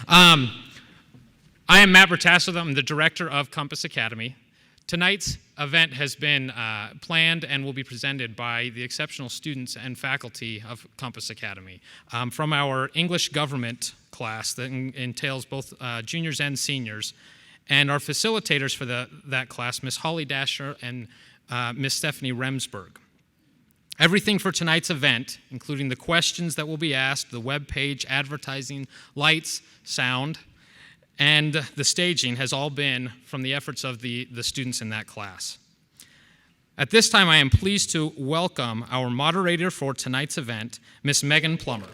I am Matt Bertasso. I'm the director of Compass Academy. Tonight's event has been planned and will be presented by the exceptional students and faculty of Compass Academy from our English government class that entails both juniors and seniors, and our facilitators for that class, Ms. Holly Dasher and Ms. Stephanie Remsburg. Everything for tonight's event, including the questions that will be asked, the web page, advertising, lights, sound, and the staging has all been from the efforts of the students in that class. At this time, I am pleased to welcome our moderator for tonight's event, Ms. Megan Plummer.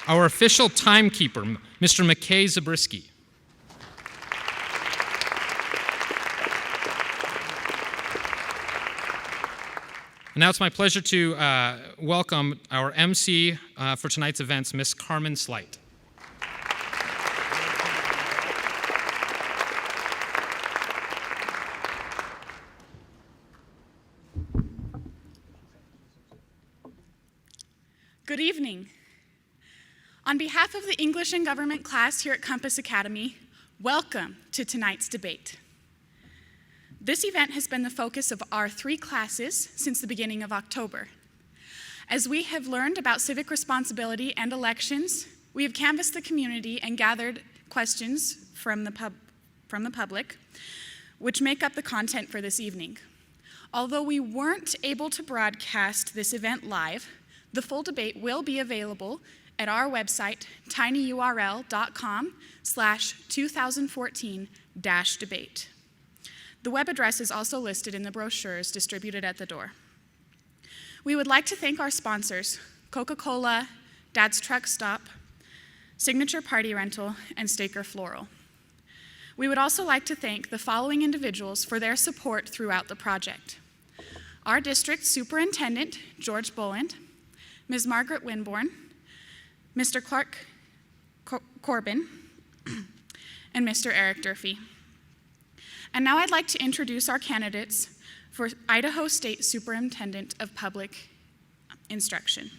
Our official timekeeper, Mr. McKay Zabriskie. And now it's my pleasure to welcome our MC for tonight's events, Ms. Carmen Sleight. Good evening. On behalf of the English and Government class here at Compass Academy, welcome to tonight's debate. This event has been the focus of our 3 classes since the beginning of October. As we have learned about civic responsibility and elections, we have canvassed the community and gathered questions from the public, which make up the content for this evening. Although we weren't able to broadcast this event live, the full debate will be available at our website, tinyurl.com/2014-debate. The web address is also listed in the brochures distributed at the door. We would like to thank our sponsors, Coca-Cola, Dad's Truck Stop, Signature Party Rental, and Staker Floral. We would also like to thank the following individuals for their support throughout the project. Our district superintendent, George Boland, Ms. Margaret Winborn, Mr. Clark Corbin, and Mr. Eric Durfee. And now I'd like to introduce our candidates for Idaho State Superintendent of Public Instruction.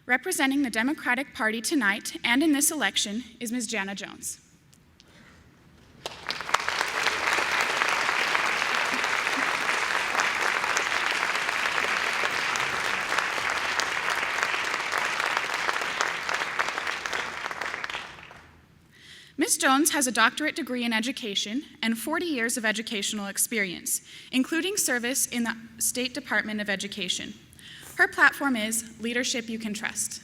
Representing the Democratic Party tonight and in this election is Ms. Jana Jones. Ms. Jones has a doctorate degree in education and 40 years of educational experience, including service in the State Department of Education. Her platform is Leadership You Can Trust.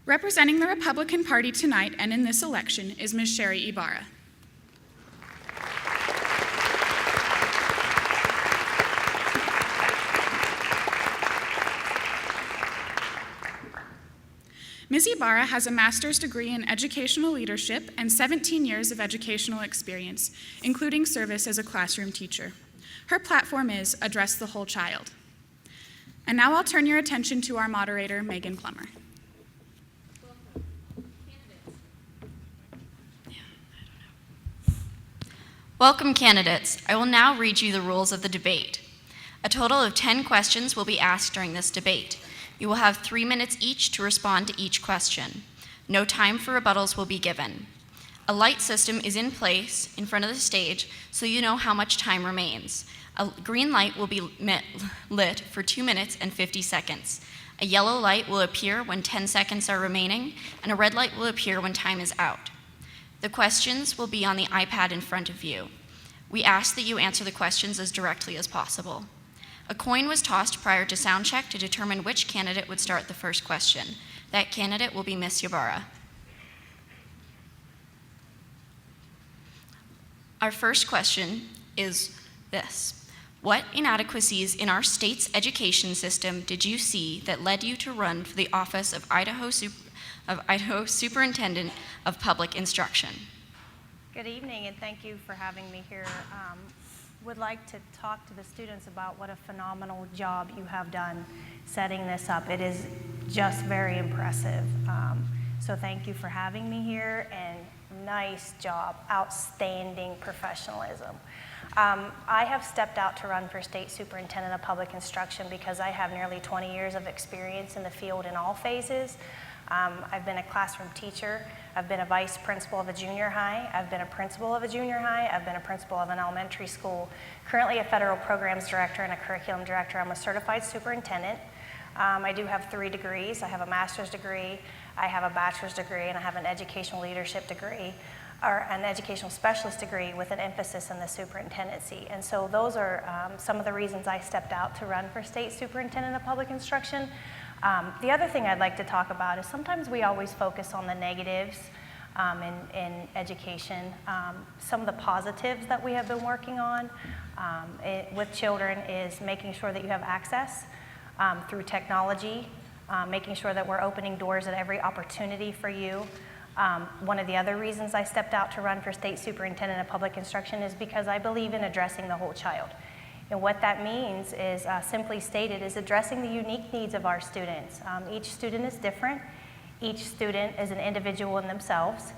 Representing the Republican Party tonight and in this election is Ms. Sherri Ybarra. Ms. Ybarra has a master's degree in educational leadership and 17 years of educational experience, including service as a classroom teacher. Her platform is Address the Whole Child. And now I'll turn your attention to our moderator, Megan Plummer. Welcome, candidates. I will now read you the rules of the debate. A total of 10 questions will be asked during this debate. You will have 3 minutes each to respond to each question. No time for rebuttals will be given. A light system is in place in front of the stage so you know how much time remains. A green light will be lit for 2 minutes and 50 seconds. A yellow light will appear when 10 seconds are remaining, and a red light will appear when time is out. The questions will be on the iPad in front of you. We ask that you answer the questions as directly as possible. A coin was tossed prior to sound check to determine which candidate would start the first question. That candidate will be Ms. Ybarra. Our first question is this. What inadequacies in our state's education system did you see that led you to run for the office of Idaho Superintendent of Public Instruction? Good evening, and thank you for having me here. Would like to talk to the students about what a phenomenal job you have done setting this up. It is just very impressive. So thank you for having me here, and nice job, outstanding professionalism. I have stepped out to run for State Superintendent of Public Instruction because I have nearly 20 years of experience in the field in all phases. I've been a classroom teacher, I've been a vice principal of a junior high, I've been a principal of a junior high, I've been a principal of an elementary school, currently a federal programs director and a curriculum director. I'm a certified superintendent. I do have 3 degrees. I have a master's degree, I have a bachelor's degree, and I have an educational leadership degree, or an educational specialist degree with an emphasis in the superintendency. And so those are some of the reasons I stepped out to run for State Superintendent of Public Instruction. The other thing I'd like to talk about is sometimes we always focus on the negatives in education. Some of the positives that we have been working on with children is making sure that you have access through technology, making sure that we're opening doors at every opportunity for you. One of the other reasons I stepped out to run for State Superintendent of Public Instruction is because I believe in addressing the whole child. And what that means is, simply stated, is addressing the unique needs of our students. Each student is different. Each student is an individual in themselves.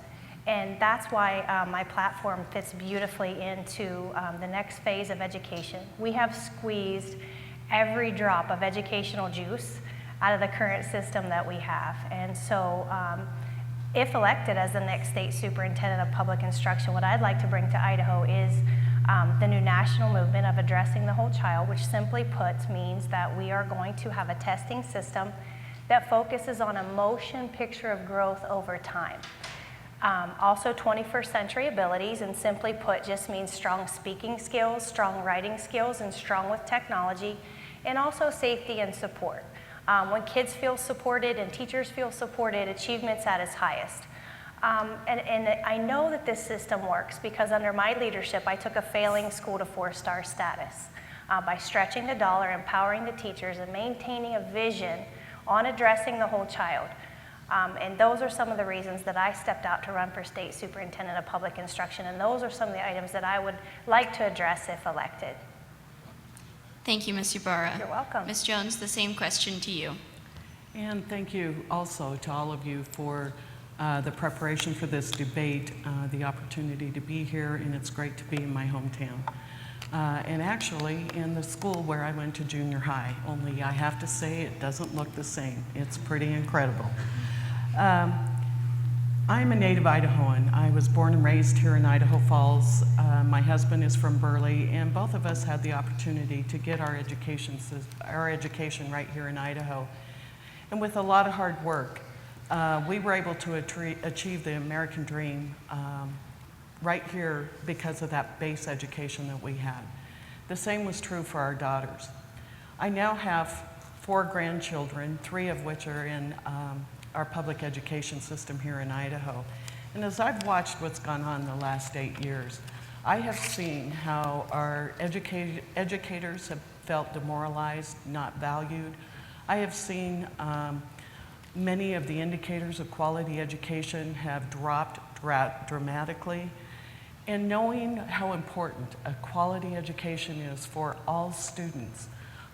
And that's why my platform fits beautifully into the next phase of education. We have squeezed every drop of educational juice out of the current system that we have. And so if elected as the next State Superintendent of Public Instruction, what I'd like to bring to Idaho is the new national movement of addressing the whole child, which simply put means that we are going to have a testing system that focuses on a motion picture of growth over time. Also 21st century abilities, and simply put just means strong speaking skills, strong writing skills, and strong with technology, and also safety and support. When kids feel supported and teachers feel supported, achievement's at its highest. And I know that this system works because under my leadership, I took a failing school to 4-star status by stretching the dollar, empowering the teachers, and maintaining a vision on addressing the whole child. And those are some of the reasons that I stepped out to run for State Superintendent of Public Instruction, and those are some of the items that I would like to address if elected. Thank you, Ms. Ybarra. You're welcome. Ms. Jones, the same question to you. And thank you also to all of you for the preparation for this debate, the opportunity to be here, and it's great to be in my hometown. And actually in the school where I went to junior high, only I have to say it doesn't look the same. It's pretty incredible. I'm a native Idahoan. I was born and raised here in Idaho Falls. My husband is from Burley, and both of us had the opportunity to get our education right here in Idaho. And with a lot of hard work, we were able to achieve the American dream right here because of that base education that we had. The same was true for our daughters. I now have 4 grandchildren, 3 of which are in our public education system here in Idaho. And as I've watched what's gone on the last 8 years, I have seen how our educators have felt demoralized, not valued. I have seen many of the indicators of quality education have dropped dramatically. And knowing how important a quality education is for all students,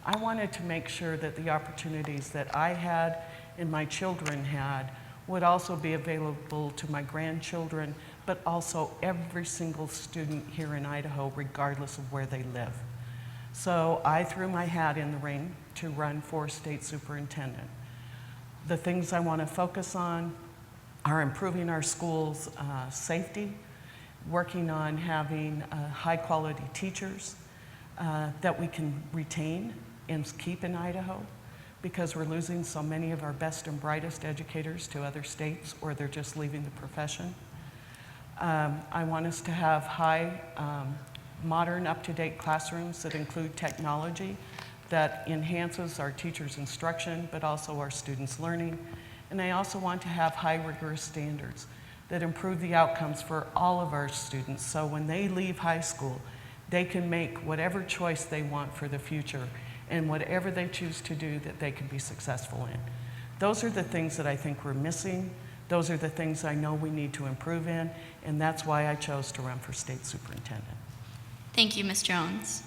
I wanted to make sure that the opportunities that I had and my children had would also be available to my grandchildren, but also every single student here in Idaho, regardless of where they live. So I threw my hat in the ring to run for State Superintendent. The things I want to focus on are improving our schools' safety, working on having high quality teachers that we can retain and keep in Idaho, because we're losing so many of our best and brightest educators to other states, or they're just leaving the profession. I want us to have high, modern, up-to-date classrooms that include technology that enhances our teachers' instruction, but also our students' learning. And I also want to have high rigorous standards that improve the outcomes for all of our students, so when they leave high school, they can make whatever choice they want for the future, and whatever they choose to do, that they can be successful in. Those are the things that I think we're missing. Those are the things I know we need to improve in, and that's why I chose to run for State Superintendent. Thank you, Ms. Jones.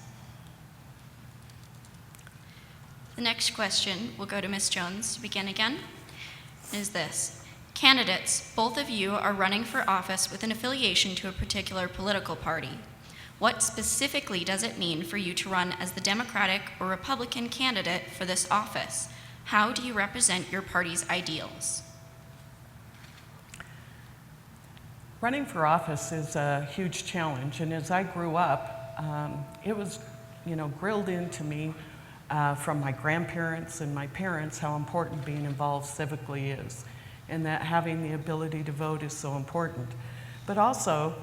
The next question will go to Ms. Jones to begin again, is this. Candidates, both of you are running for office with an affiliation to a particular political party. What specifically does it mean for you to run as the Democratic or Republican candidate for this office? How do you represent your party's ideals? Running for office is a huge challenge, and as I grew up, it was, grilled into me from my grandparents and my parents how important being involved civically is, and that having the ability to vote is so important. But also,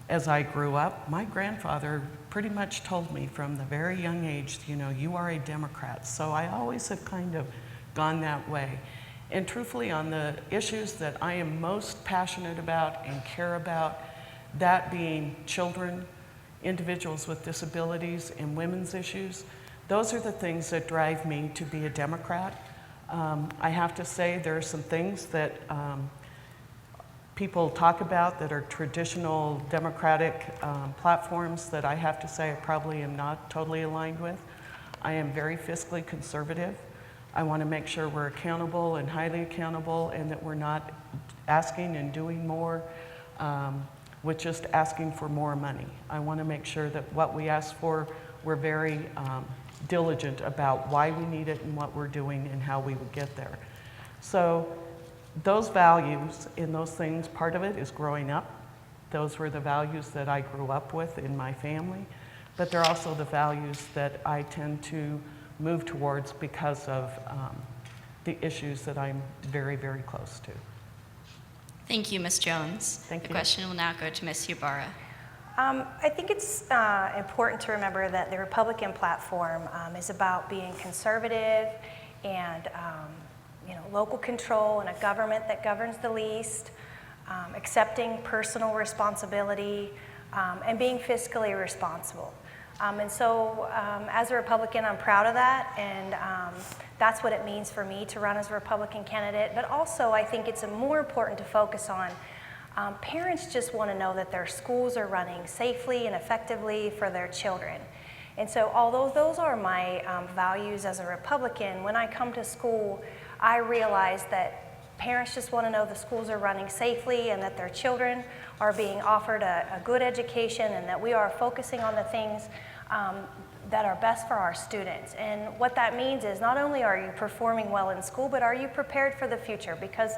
as I grew up, my grandfather pretty much told me from the very young age, you are a Democrat. So I always have kind of gone that way. And truthfully, on the issues that I am most passionate about and care about, that being children, individuals with disabilities, and women's issues, those are the things that drive me to be a Democrat. I have to say there are some things that people talk about that are traditional Democratic platforms that I have to say I probably am not totally aligned with. I am very fiscally conservative. I want to make sure we're accountable and highly accountable, and that we're not asking and doing more with just asking for more money. I want to make sure that what we ask for, we're very diligent about why we need it and what we're doing and how we would get there. So those values and those things, part of it is growing up. Those were the values that I grew up with in my family, but they're also the values that I tend to move towards because of the issues that I'm very, very close to. Thank you, Ms. Jones. Thank you. The question will now go to Ms. Ybarra. I think it's important to remember that the Republican platform is about being conservative and local control and a government that governs the least, accepting personal responsibility, and being fiscally responsible. And so as a Republican, I'm proud of that, and that's what it means for me to run as a Republican candidate. But also, I think it's more important to focus on parents just want to know that their schools are running safely and effectively for their children. And so although those are my values as a Republican, when I come to school, I realize that parents just want to know the schools are running safely and that their children are being offered a good education, and that we are focusing on the things that are best for our students. And what that means is not only are you performing well in school, but are you prepared for the future? Because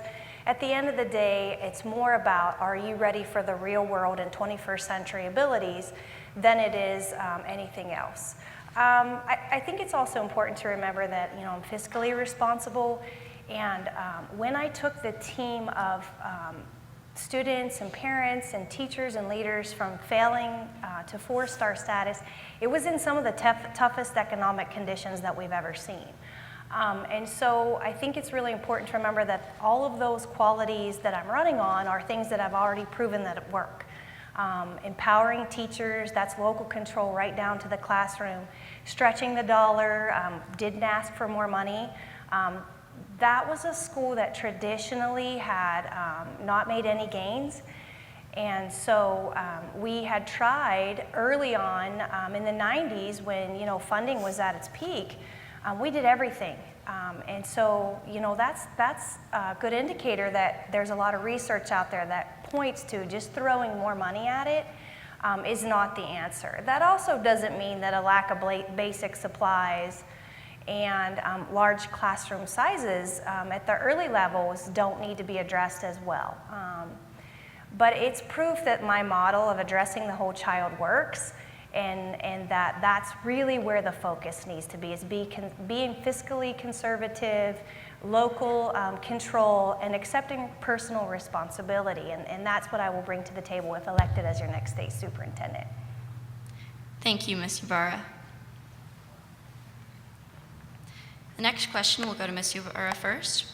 at the end of the day, it's more about, are you ready for the real world and 21st century abilities than it is anything else. I think it's also important to remember that I'm fiscally responsible, and when I took the team of students and parents and teachers and leaders from failing to 4-star status, it was in some of the toughest economic conditions that we've ever seen. And so I think it's really important to remember that all of those qualities that I'm running on are things that I've already proven that work. Empowering teachers, that's local control right down to the classroom. Stretching the dollar, didn't ask for more money. That was a school that traditionally had not made any gains. And so we had tried early on in the 90s when funding was at its peak. We did everything. And so that's a good indicator that there's a lot of research out there that points to just throwing more money at it is not the answer. That also doesn't mean that a lack of basic supplies and large classroom sizes at the early levels don't need to be addressed as well. But it's proof that my model of addressing the whole child works, and that's really where the focus needs to be, is being fiscally conservative, local control, and accepting personal responsibility. And that's what I will bring to the table if elected as your next state superintendent. Thank you, Ms. Ybarra. The next question will go to Ms. Ybarra first.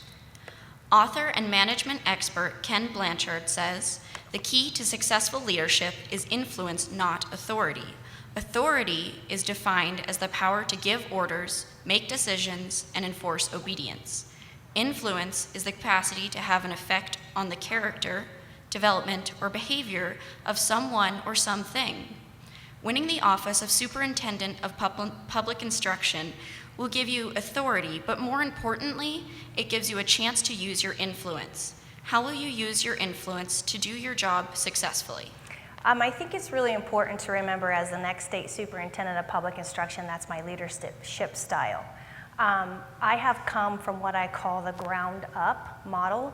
Author and management expert Ken Blanchard says, "The key to successful leadership is influence, not authority. Authority is defined as the power to give orders, make decisions, and enforce obedience. Influence is the capacity to have an effect on the character, development, or behavior of someone or something. Winning the office of Superintendent of Public Instruction will give you authority, but more importantly, it gives you a chance to use your influence. How will you use your influence to do your job successfully? I think it's really important to remember, as the next state superintendent of public instruction, that's my leadership style. I have come from what I call the ground up model,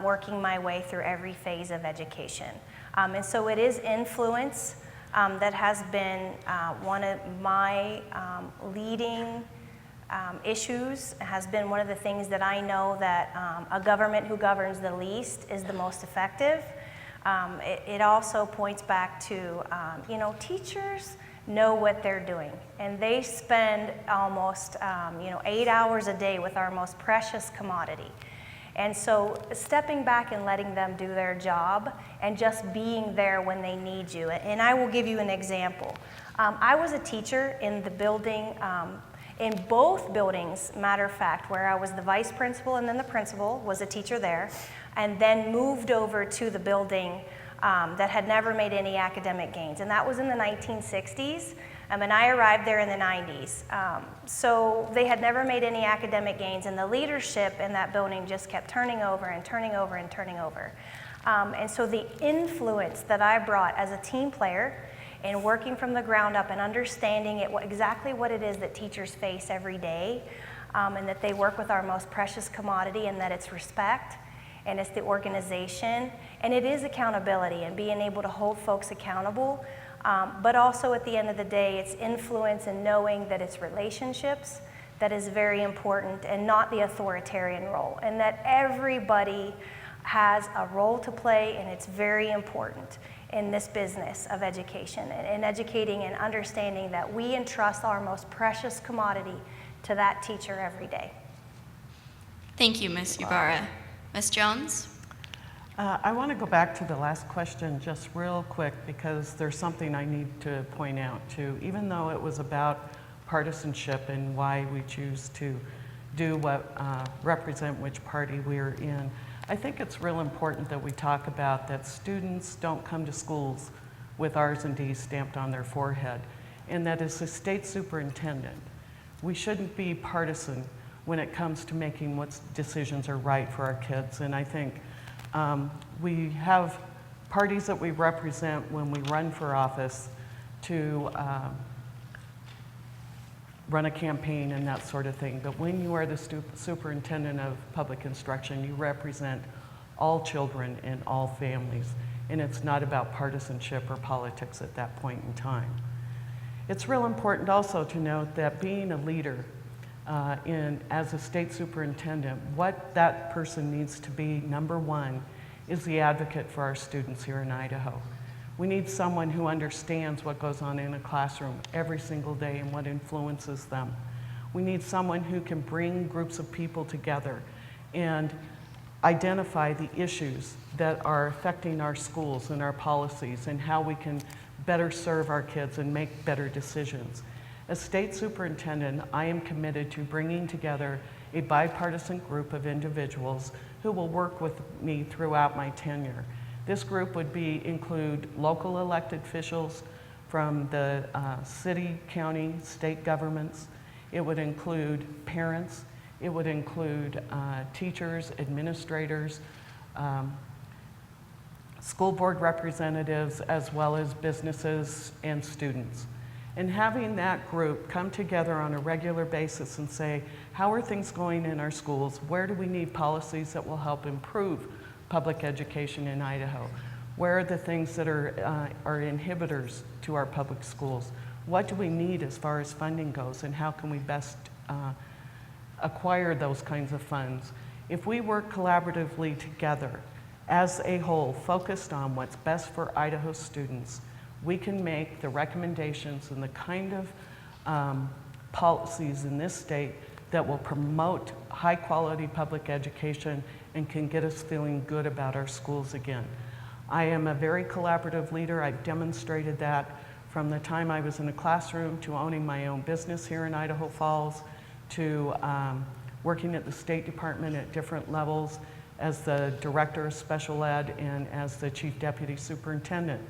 working my way through every phase of education. And so it is influence that has been one of my leading issues, has been one of the things that I know that a government who governs the least is the most effective. It also points back to, teachers know what they're doing, and they spend almost 8 hours a day with our most precious commodity. And so stepping back and letting them do their job and just being there when they need you. And I will give you an example. I was a teacher in the building, in both buildings, matter of fact, where I was the vice principal and then the principal, was a teacher there, and then moved over to the building that had never made any academic gains. And that was in the 1960s. And I arrived there in the 90s. So they had never made any academic gains, and the leadership in that building just kept turning over and turning over and turning over. And so the influence that I brought as a team player in working from the ground up and understanding exactly what it is that teachers face every day, and that they work with our most precious commodity, and that it's respect, and it's the organization, and it is accountability and being able to hold folks accountable. But also at the end of the day, it's influence and knowing that it's relationships that is very important, and not the authoritarian role, and that everybody has a role to play, and it's very important in this business of education, and educating and understanding that we entrust our most precious commodity to that teacher every day. Thank you, Ms. Ybarra. Ms. Jones? I want to go back to the last question just real quick, because there's something I need to point out too. Even though it was about partisanship and why we choose to do what represent which party we're in, I think it's real important that we talk about that students don't come to schools with R's and D's stamped on their forehead, and that as a state superintendent, we shouldn't be partisan when it comes to making what decisions are right for our kids. And I think we have parties that we represent when we run for office to run a campaign and that sort of thing. But when you are the superintendent of public instruction, you represent all children and all families. And it's not about partisanship or politics at that point in time. It's real important also to note that being a leader as a state superintendent, what that person needs to be, number one, is the advocate for our students here in Idaho. We need someone who understands what goes on in a classroom every single day and what influences them. We need someone who can bring groups of people together and identify the issues that are affecting our schools and our policies and how we can better serve our kids and make better decisions. As state superintendent, I am committed to bringing together a bipartisan group of individuals who will work with me throughout my tenure. This group would include local elected officials from the city, county, state governments. It would include parents. It would include teachers, administrators, school board representatives, as well as businesses and students. And having that group come together on a regular basis and say, how are things going in our schools? Where do we need policies that will help improve public education in Idaho? Where are the things that are inhibitors to our public schools? What do we need as far as funding goes, and how can we best acquire those kinds of funds? If we work collaboratively together as a whole, focused on what's best for Idaho students, we can make the recommendations and the kind of policies in this state that will promote high quality public education and can get us feeling good about our schools again. I am a very collaborative leader. I've demonstrated that from the time I was in a classroom to owning my own business here in Idaho Falls to working at the State Department at different levels as the Director of Special Ed and as the Chief Deputy Superintendent.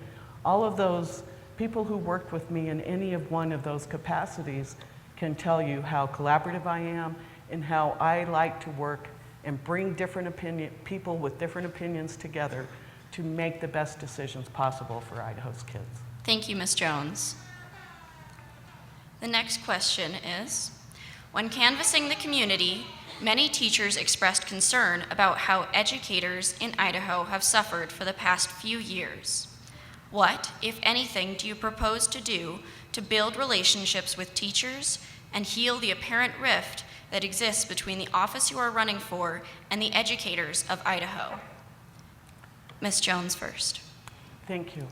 All of those people who worked with me in any of one of those capacities can tell you how collaborative I am and how I like to work and bring people with different opinions together to make the best decisions possible for Idaho's kids. Thank you, Ms. Jones. The next question is, when canvassing the community, many teachers expressed concern about how educators in Idaho have suffered for the past few years. What, if anything, do you propose to do to build relationships with teachers and heal the apparent rift that exists between the office you are running for and the educators of Idaho? Ms. Jones first. Thank you.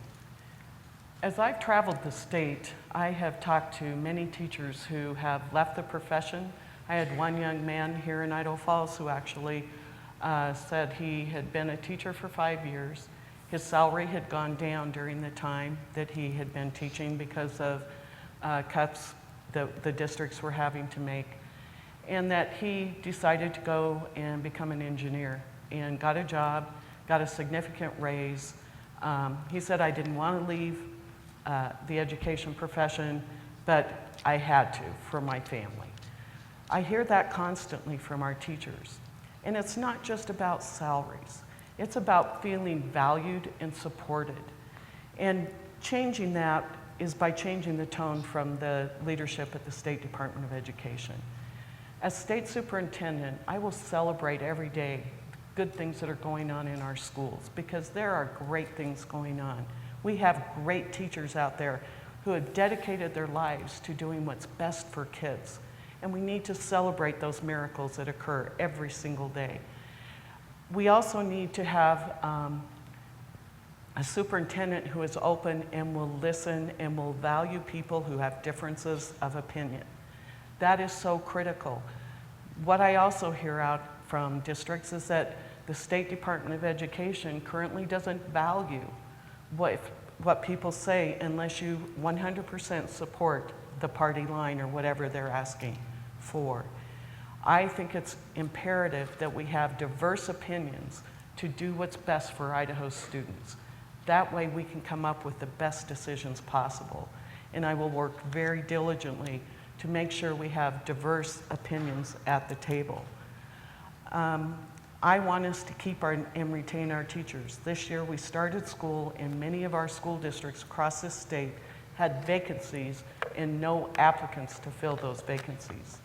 As I've traveled the state, I have talked to many teachers who have left the profession. I had one young man here in Idaho Falls who actually said he had been a teacher for 5 years. His salary had gone down during the time that he had been teaching because of cuts the districts were having to make, and that he decided to go and become an engineer and got a job, got a significant raise. He said, I didn't want to leave the education profession, but I had to for my family. I hear that constantly from our teachers. And it's not just about salaries. It's about feeling valued and supported. And changing that is by changing the tone from the leadership at the State Department of Education. As state superintendent, I will celebrate every day the good things that are going on in our schools, because there are great things going on. We have great teachers out there who have dedicated their lives to doing what's best for kids. And we need to celebrate those miracles that occur every single day. We also need to have a superintendent who is open and will listen and will value people who have differences of opinion. That is so critical. What I also hear out from districts is that the State Department of Education currently doesn't value what people say unless you 100% support the party line or whatever they're asking for. I think it's imperative that we have diverse opinions to do what's best for Idaho students. That way we can come up with the best decisions possible. And I will work very diligently to make sure we have diverse opinions at the table. I want us to keep and retain our teachers. This year we started school, and many of our school districts across this state had vacancies and no applicants to fill those vacancies.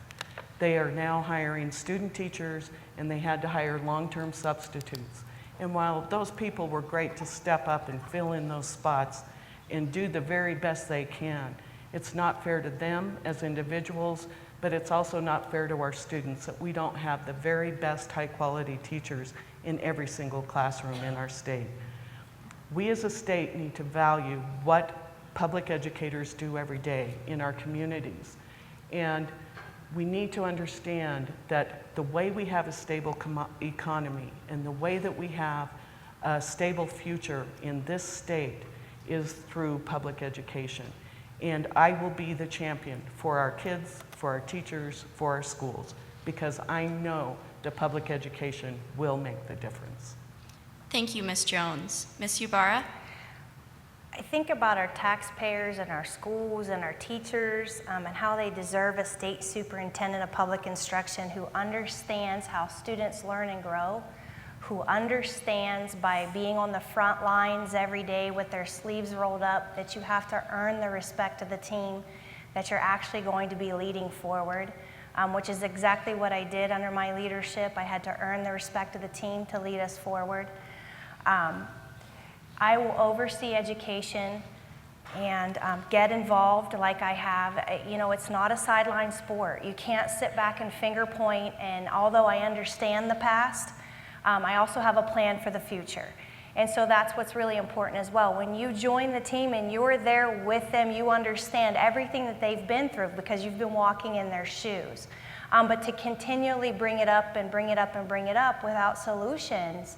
They are now hiring student teachers, and they had to hire long-term substitutes. And while those people were great to step up and fill in those spots and do the very best they can, it's not fair to them as individuals, but it's also not fair to our students that we don't have the very best high-quality teachers in every single classroom in our state. We as a state need to value what public educators do every day in our communities. And we need to understand that the way we have a stable economy and the way that we have a stable future in this state is through public education. And I will be the champion for our kids, for our teachers, for our schools, because I know that public education will make the difference. Thank you, Ms. Jones. Ms. Ybarra? I think about our taxpayers and our schools and our teachers and how they deserve a state superintendent of public instruction who understands how students learn and grow, who understands by being on the front lines every day with their sleeves rolled up that you have to earn the respect of the team, that you're actually going to be leading forward, which is exactly what I did under my leadership. I had to earn the respect of the team to lead us forward. I will oversee education and get involved like I have. You know, it's not a sideline sport. You can't sit back and finger point, and although I understand the past, I also have a plan for the future. And so that's what's really important as well. When you join the team and you're there with them, you understand everything that they've been through because you've been walking in their shoes. But to continually bring it up and bring it up and bring it up without solutions,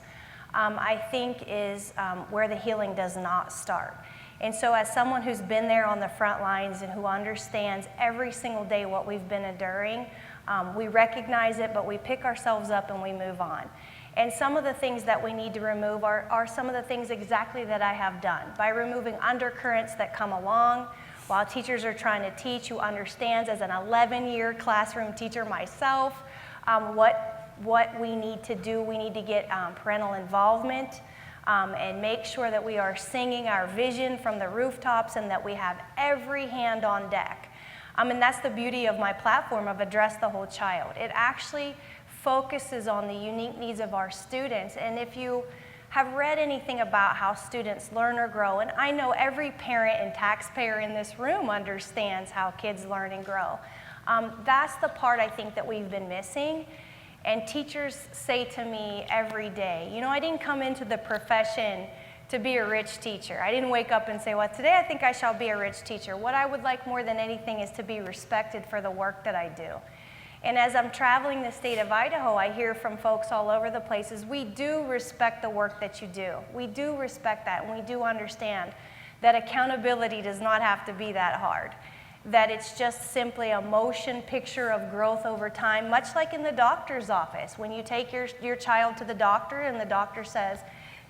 I think is where the healing does not start. And so as someone who's been there on the front lines and who understands every single day what we've been enduring, we recognize it, but we pick ourselves up and we move on. And some of the things that we need to remove are some of the things exactly that I have done. By removing undercurrents that come along while teachers are trying to teach, who understands as an 11-year classroom teacher myself, what what we need to do. We need to get parental involvement and make sure that we are singing our vision from the rooftops and that we have every hand on deck. And that's the beauty of my platform of Address the Whole Child. It actually focuses on the unique needs of our students. And if you have read anything about how students learn or grow, and I know every parent and taxpayer in this room understands how kids learn and grow. That's the part I think that we've been missing. And teachers say to me every day, you know, I didn't come into the profession to be a rich teacher. I didn't wake up and say, well, today I think I shall be a rich teacher. What I would like more than anything is to be respected for the work that I do. And as I'm traveling the state of Idaho, I hear from folks all over the places, we do respect the work that you do. We do respect that, and we do understand that accountability does not have to be that hard, that it's just simply a motion picture of growth over time, much like in the doctor's office. When you take your child to the doctor and the doctor says,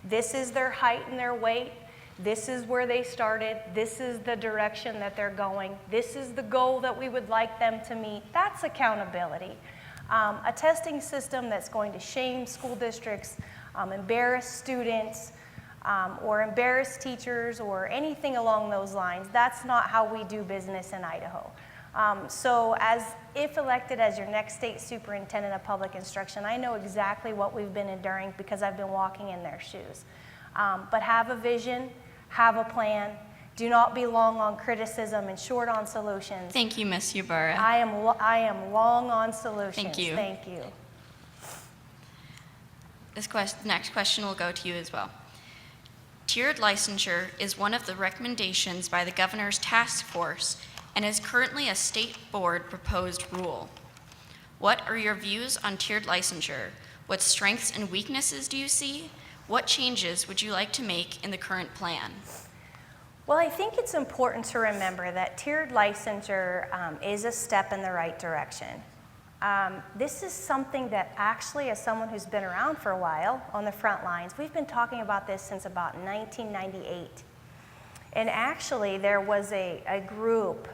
this is their height and their weight, this is where they started, this is the direction that they're going, this is the goal that we would like them to meet. That's accountability. A testing system that's going to shame school districts, embarrass students, or embarrass teachers or anything along those lines, that's not how we do business in Idaho. So if elected as your next state superintendent of public instruction, I know exactly what we've been enduring because I've been walking in their shoes. But have a vision, have a plan, do not be long on criticism and short on solutions. Thank you, Ms. Ybarra. I am long on solutions. Thank you. Thank you. This next question will go to you as well. Tiered licensure is one of the recommendations by the governor's task force and is currently a state board proposed rule. What are your views on tiered licensure? What strengths and weaknesses do you see? What changes would you like to make in the current plan? Well, I think it's important to remember that tiered licensure is a step in the right direction. This is something that actually, as someone who's been around for a while on the front lines, we've been talking about this since about 1998. And actually, there was a group,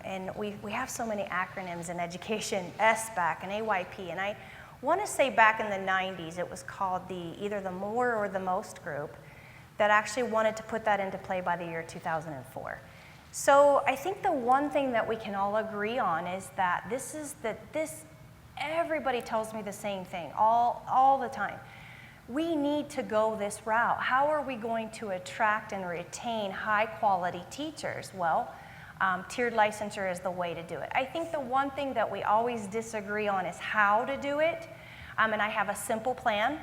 and we have so many acronyms in education, SBAC and AYP, and I want to say back in the 90s, it was called either the More or the Most group that actually wanted to put that into play by the year 2004. So I think the one thing that we can all agree on is that everybody tells me the same thing all the time. We need to go this route. How are we going to attract and retain high quality teachers? Well, tiered licensure is the way to do it. I think the one thing that we always disagree on is how to do it. And I have a simple plan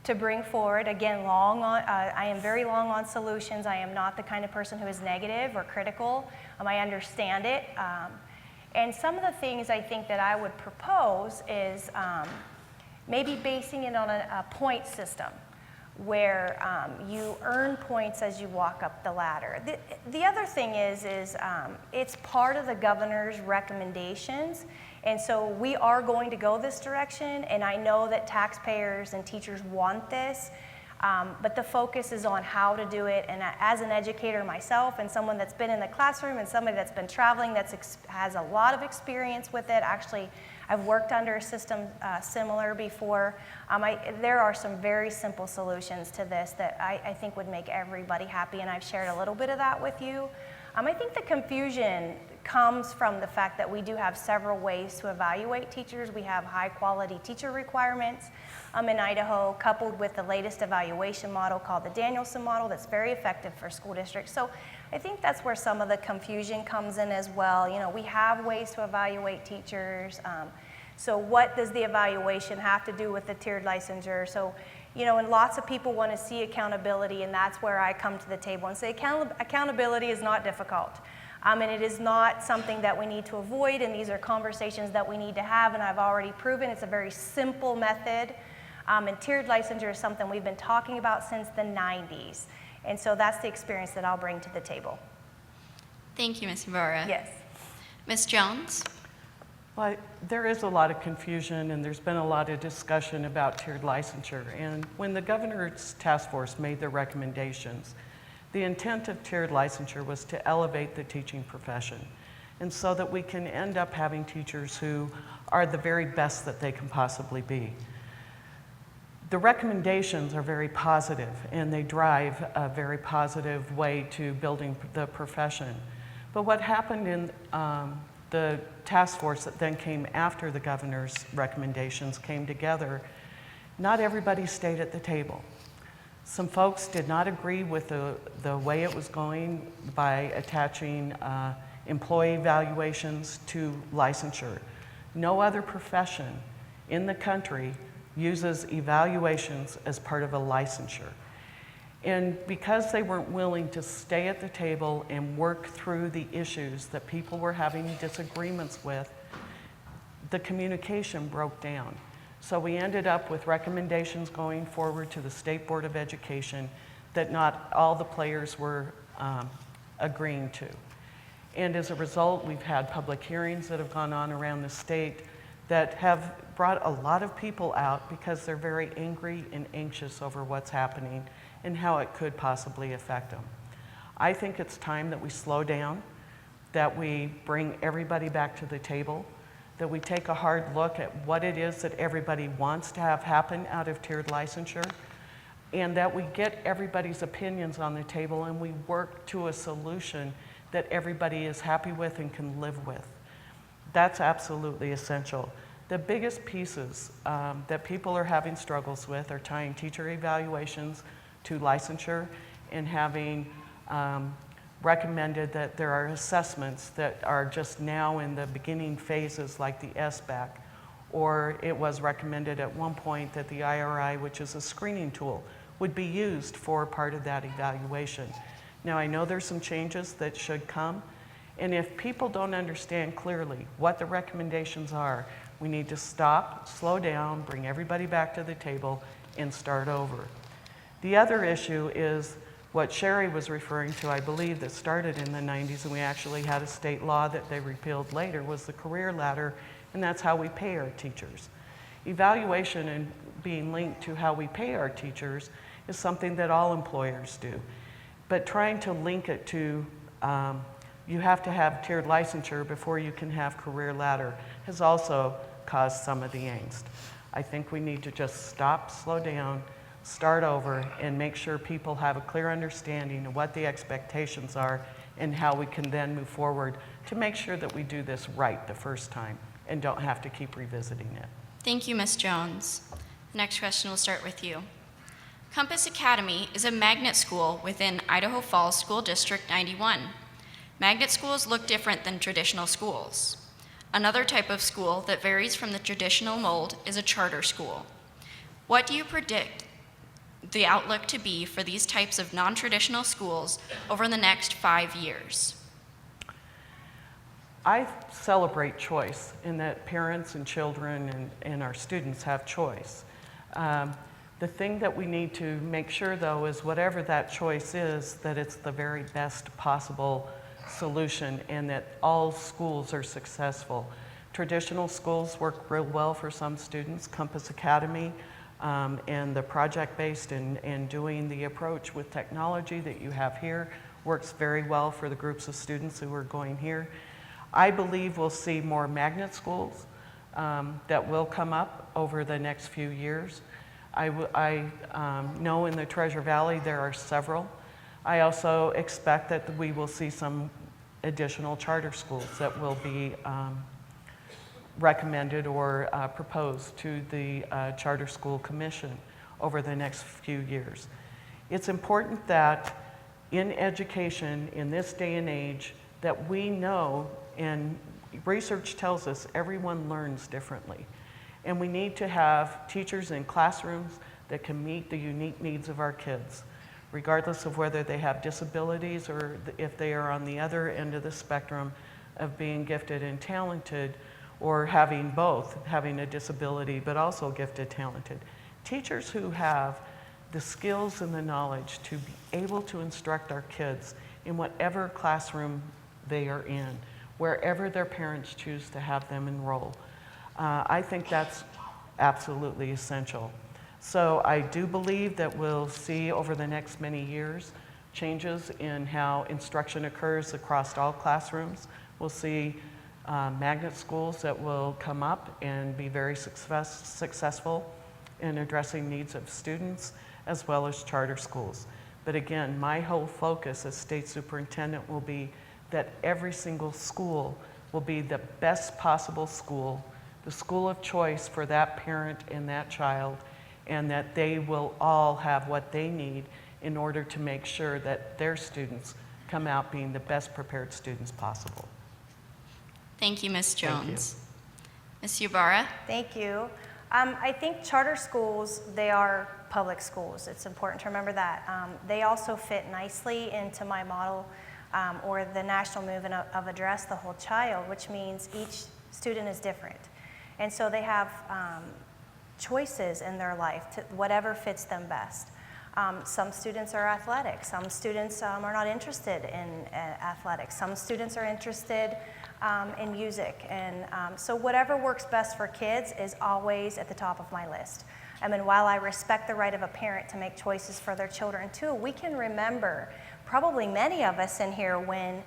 to bring forward. Again, I am very long on solutions. I am not the kind of person who is negative or critical. I understand it. And some of the things I think that I would propose is maybe basing it on a point system where you earn points as you walk up the ladder. The other thing is it's part of the governor's recommendations, and so we are going to go this direction, and I know that taxpayers and teachers want this, but the focus is on how to do it, and as an educator myself and someone that's been in the classroom and somebody that's been traveling has a lot of experience with it. Actually, I've worked under a system similar before. There are some very simple solutions to this that I think would make everybody happy, and I've shared a little bit of that with you. I think the confusion comes from the fact that we do have several ways to evaluate teachers. We have high quality teacher requirements in Idaho, coupled with the latest evaluation model called the Danielson model that's very effective for school districts. So I think that's where some of the confusion comes in as well. You know, we have ways to evaluate teachers. So what does the evaluation have to do with the tiered licensure? So, you know, and lots of people want to see accountability, and that's where I come to the table and say accountability is not difficult. And it is not something that we need to avoid, and these are conversations that we need to have, and I've already proven it's a very simple method. And tiered licensure is something we've been talking about since the 90s. And so that's the experience that I'll bring to the table. Thank you, Ms. Ybarra. Yes. Ms. Jones? Well, there is a lot of confusion, and there's been a lot of discussion about tiered licensure. And when the governor's task force made their recommendations, the intent of tiered licensure was to elevate the teaching profession, and so that we can end up having teachers who are the very best that they can possibly be. The recommendations are very positive, and they drive a very positive way to building the profession. But what happened in the task force that then came after the governor's recommendations came together, not everybody stayed at the table. Some folks did not agree with the way it was going by attaching employee evaluations to licensure. No other profession in the country uses evaluations as part of a licensure. And because they weren't willing to stay at the table and work through the issues that people were having disagreements with, the communication broke down. So we ended up with recommendations going forward to the State Board of Education that not all the players were agreeing to. And as a result, we've had public hearings that have gone on around the state that have brought a lot of people out because they're very angry and anxious over what's happening and how it could possibly affect them. I think it's time that we slow down, that we bring everybody back to the table, that we take a hard look at what it is that everybody wants to have happen out of tiered licensure, and that we get everybody's opinions on the table and we work to a solution that everybody is happy with and can live with. That's absolutely essential. The biggest pieces that people are having struggles with are tying teacher evaluations to licensure and having recommended that there are assessments that are just now in the beginning phases like the SBAC, or it was recommended at one point that the IRI, which is a screening tool, would be used for part of that evaluation. Now I know there's some changes that should come, and if people don't understand clearly what the recommendations are, we need to stop, slow down, bring everybody back to the table, and start over. The other issue is what Sherri was referring to, I believe, that started in the 90s, and we actually had a state law that they repealed later, was the career ladder, and that's how we pay our teachers. Evaluation and being linked to how we pay our teachers is something that all employers do. But trying to link it to you have to have tiered licensure before you can have career ladder has also caused some of the angst. I think we need to just stop, slow down, start over, and make sure people have a clear understanding of what the expectations are and how we can then move forward to make sure that we do this right the first time and don't have to keep revisiting it. Thank you, Ms. Jones. The next question will start with you. Compass Academy is a magnet school within Idaho Falls School District 91. Magnet schools look different than traditional schools. Another type of school that varies from the traditional mold is a charter school. What do you predict the outlook to be for these types of non-traditional schools over the next 5 years? I celebrate choice in that parents and children and our students have choice. The thing that we need to make sure, though, is whatever that choice is, that it's the very best possible solution and that all schools are successful. Traditional schools work real well for some students. Compass Academy and the project-based and doing the approach with technology that you have here works very well for the groups of students who are going here. I believe we'll see more magnet schools that will come up over the next few years. I know in the Treasure Valley there are several. I also expect that we will see some additional charter schools that will be recommended or proposed to the Charter School Commission over the next few years. It's important that in education in this day and age that we know, and research tells us everyone learns differently. And we need to have teachers in classrooms that can meet the unique needs of our kids, regardless of whether they have disabilities or if they are on the other end of the spectrum of being gifted and talented, or having both, having a disability but also gifted, talented. Teachers who have the skills and the knowledge to be able to instruct our kids in whatever classroom they are in, wherever their parents choose to have them enroll. I think that's absolutely essential. So I do believe that we'll see over the next many years changes in how instruction occurs across all classrooms, We'll see magnet schools that will come up and be very successful in addressing needs of students, as well as charter schools. But again, my whole focus as state superintendent will be that every single school will be the best possible school, the school of choice for that parent and that child, and that they will all have what they need in order to make sure that their students come out being the best prepared students possible. Thank you, Ms. Thank you. Jones. Ms. Ybarra? Thank you. I think charter schools, they are public schools. It's important to remember that. They also fit nicely into my model or the national movement of Address the Whole Child, which means each student is different. And so they have choices in their life to whatever fits them best. Some students are athletic. Some students are not interested in athletics. Some students are interested in music. And so whatever works best for kids is always at the top of my list. I mean, while I respect the right of a parent to make choices for their children too, we can remember, probably many of us in here, when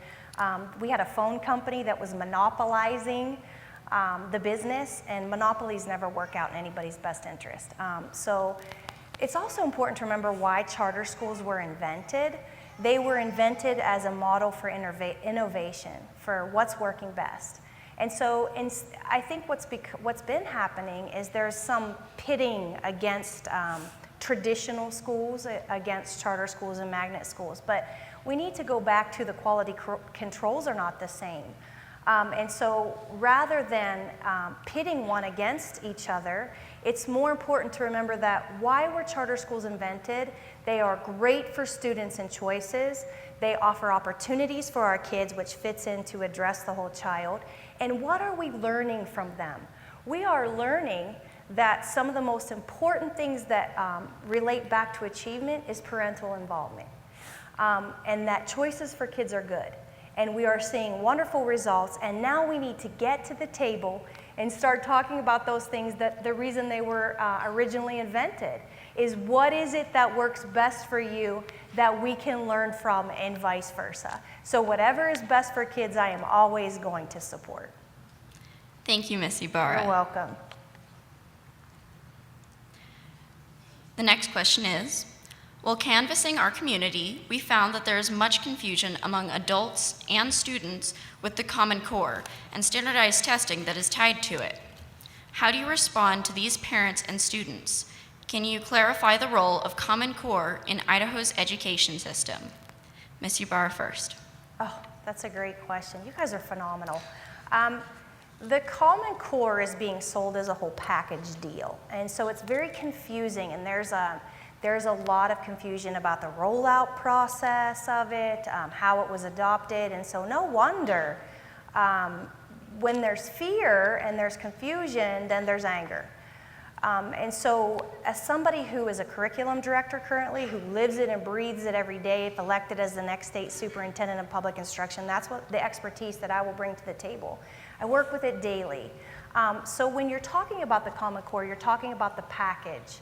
we had a phone company that was monopolizing the business, and monopolies never work out in anybody's best interest. So it's also important to remember why charter schools were invented. They were invented as a model for innovation, for what's working best. And so I think what's been happening is there's some pitting against traditional schools, against charter schools and magnet schools. But we need to go back to the quality controls are not the same. And so rather than pitting one against each other, it's more important to remember that why were charter schools invented? They are great for students and choices. They offer opportunities for our kids, which fits in to address the whole child. And what are we learning from them? We are learning that some of the most important things that relate back to achievement is parental involvement. And that choices for kids are good. And we are seeing wonderful results, and now we need to get to the table and start talking about those things that the reason they were originally invented is what is it that works best for you that we can learn from, and vice versa. So whatever is best for kids, I am always going to support. Thank you, Ms. Ybarra. You're welcome. The next question is, while canvassing our community, we found that there is much confusion among adults and students with the Common Core and standardized testing that is tied to it. How do you respond to these parents and students? Can you clarify the role of Common Core in Idaho's education system? Ms. Ybarra first. Oh, that's a great question. You guys are phenomenal. The Common Core is being sold as a whole package deal, and so it's very confusing, and there's a lot of confusion about the rollout process of it, how it was adopted, and so no wonder when there's fear and there's confusion, then there's anger. And so as somebody who is a curriculum director currently, who lives it and breathes it every day, if elected as the next state superintendent of public instruction, that's what the expertise that I will bring to the table. I work with it daily. So when you're talking about the Common Core, you're talking about the package.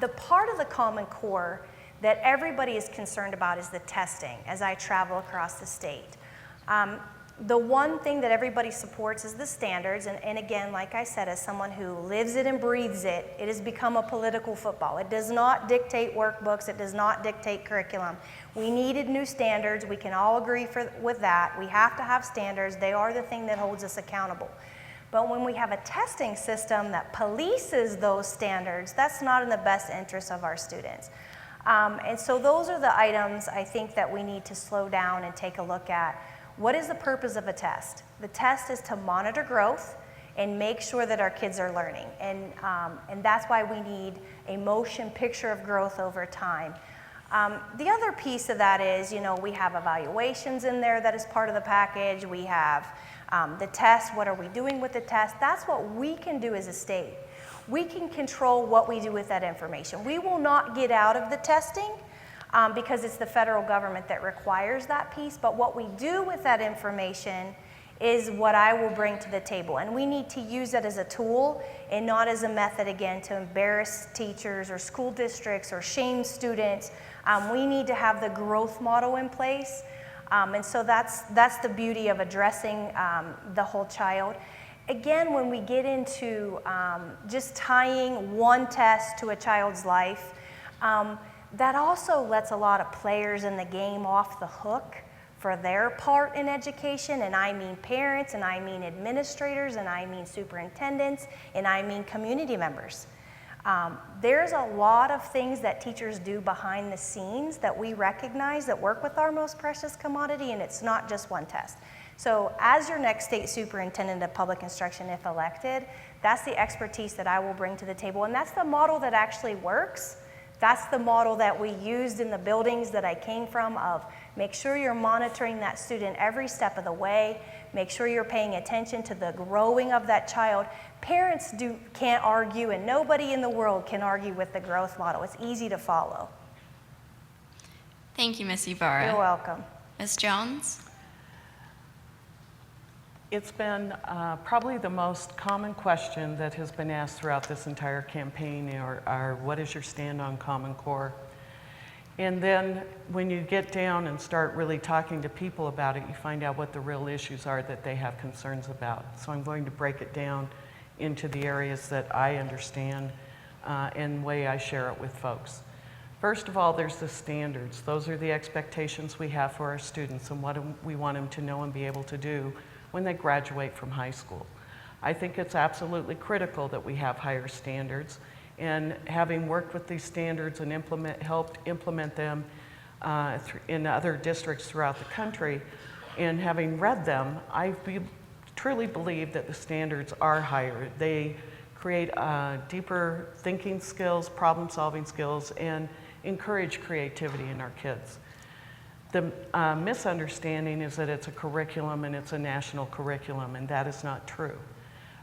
The part of the Common Core that everybody is concerned about is the testing as I travel across the state. The one thing that everybody supports is the standards, and again, like I said, as someone who lives it and breathes it, it has become a political football. It does not dictate workbooks, it does not dictate curriculum. We needed new standards, we can all agree with that. We have to have standards, they are the thing that holds us accountable. But when we have a testing system that polices those standards, that's not in the best interest of our students. And so those are the items I think that we need to slow down and take a look at. What is the purpose of a test? The test is to monitor growth and make sure that our kids are learning. And that's why we need a motion picture of growth over time. The other piece of that is, we have evaluations in there that is part of the package. We have the test, what are we doing with the test? That's what we can do as a state. We can control what we do with that information. We will not get out of the testing because it's the federal government that requires that piece, but what we do with that information is what I will bring to the table. And we need to use that as a tool and not as a method, again, to embarrass teachers or school districts or shame students. We need to have the growth model in place And so that's the beauty of addressing the whole child. Again, when we get into just tying one test to a child's life, that also lets a lot of players in the game off the hook for their part in education, and I mean parents, and I mean administrators, and I mean superintendents, and I mean community members. There's a lot of things that teachers do behind the scenes that we recognize that work with our most precious commodity, and it's not just one test. So as your next state superintendent of public instruction, if elected, that's the expertise that I will bring to the table, and that's the model that actually works. That's the model that we used in the buildings that I came from of make sure you're monitoring that student every step of the way, make sure you're paying attention to the growing of that child. Parents can't argue, and nobody in the world can argue with the growth model. It's easy to follow. Thank you, Ms. Ybarra. You're welcome. Ms. Jones? It's been probably the most common question that has been asked throughout this entire campaign are what is your stand on Common Core? And then when you get down and start really talking to people about it, you find out what the real issues are that they have concerns about. So I'm going to break it down into the areas that I understand and the way I share it with folks. First of all, there's the standards. Those are the expectations we have for our students and what we want them to know and be able to do when they graduate from high school. I think it's absolutely critical that we have higher standards, and having worked with these standards and helped implement them in other districts throughout the country, and having read them, I truly believe that the standards are higher. They create deeper thinking skills, problem-solving skills, and encourage creativity in our kids. The misunderstanding is that it's a curriculum and it's a national curriculum, and that is not true.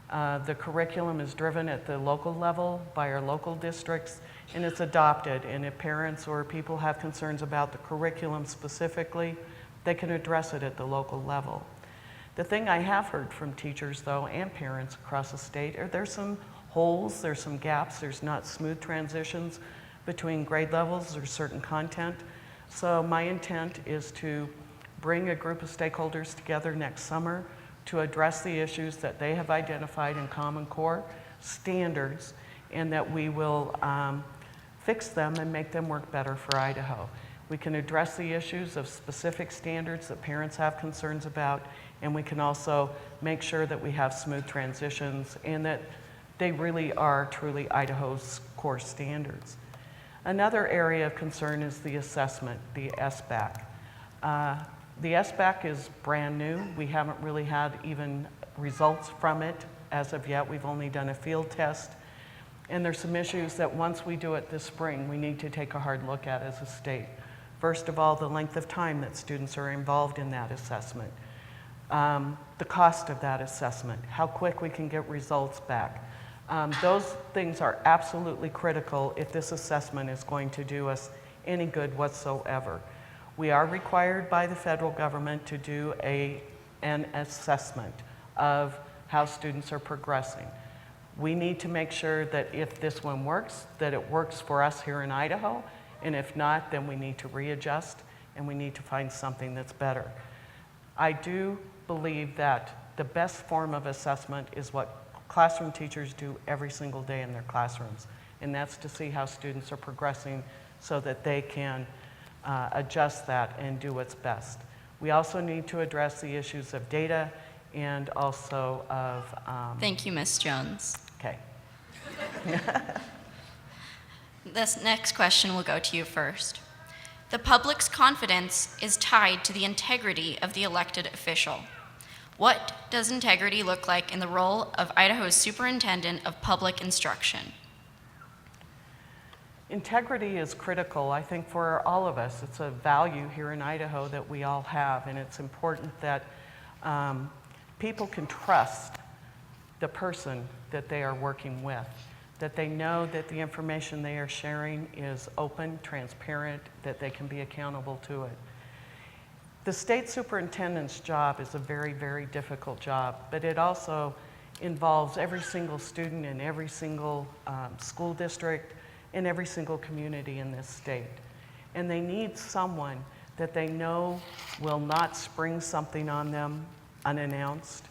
The curriculum is driven at the local level by our local districts, and it's adopted. And if parents or people have concerns about the curriculum specifically, they can address it at the local level. The thing I have heard from teachers, though, and parents across the state, there's some holes, there's some gaps, there's not smooth transitions between grade levels or certain content. So my intent is to bring a group of stakeholders together next summer to address the issues that they have identified in Common Core standards, and that we will fix them and make them work better for Idaho. We can address the issues of specific standards that parents have concerns about, and we can also make sure that we have smooth transitions and that they really are truly Idaho's core standards. Another area of concern is the assessment, the SBAC. The SBAC is brand new. We haven't really had even results from it as of yet. We've only done a field test. And there's some issues that once we do it this spring, we need to take a hard look at as a state. First of all, the length of time that students are involved in that assessment. The cost of that assessment, how quick we can get results back. Those things are absolutely critical if this assessment is going to do us any good whatsoever. We are required by the federal government to do an assessment of how students are progressing. We need to make sure that if this one works, that it works for us here in Idaho, and if not, then we need to readjust and we need to find something that's better. I do believe that the best form of assessment is what classroom teachers do every single day in their classrooms, and that's to see how students are progressing so that they can adjust that and do what's best. We also need to address the issues of data and also of... Thank you, Ms. Jones. Okay. This next question will go to you first. The public's confidence is tied to the integrity of the elected official. What does integrity look like in the role of Idaho's Superintendent of Public Instruction? Integrity is critical, I think, for all of us. It's a value here in Idaho that we all have, and it's important that people can trust the person that they are working with, that they know that the information they are sharing is open, transparent, that they can be accountable to it. The state superintendent's job is a very, very difficult job, but it also involves every single student in every single school district in every single community in this state. And they need someone that they know will not spring something on them unannounced,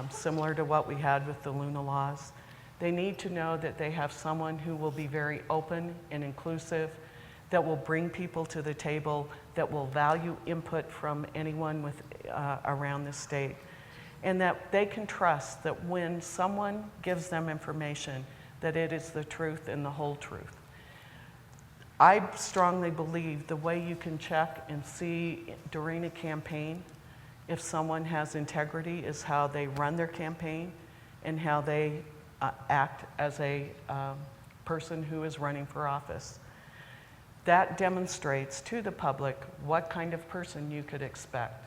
similar to what we had with the Luna laws. They need to know that they have someone who will be very open and inclusive, that will bring people to the table, that will value input from anyone around the state, and that they can trust that when someone gives them information, that it is the truth and the whole truth. I strongly believe the way you can check and see during a campaign if someone has integrity is how they run their campaign and how they act as a person who is running for office. That demonstrates to the public what kind of person you could expect.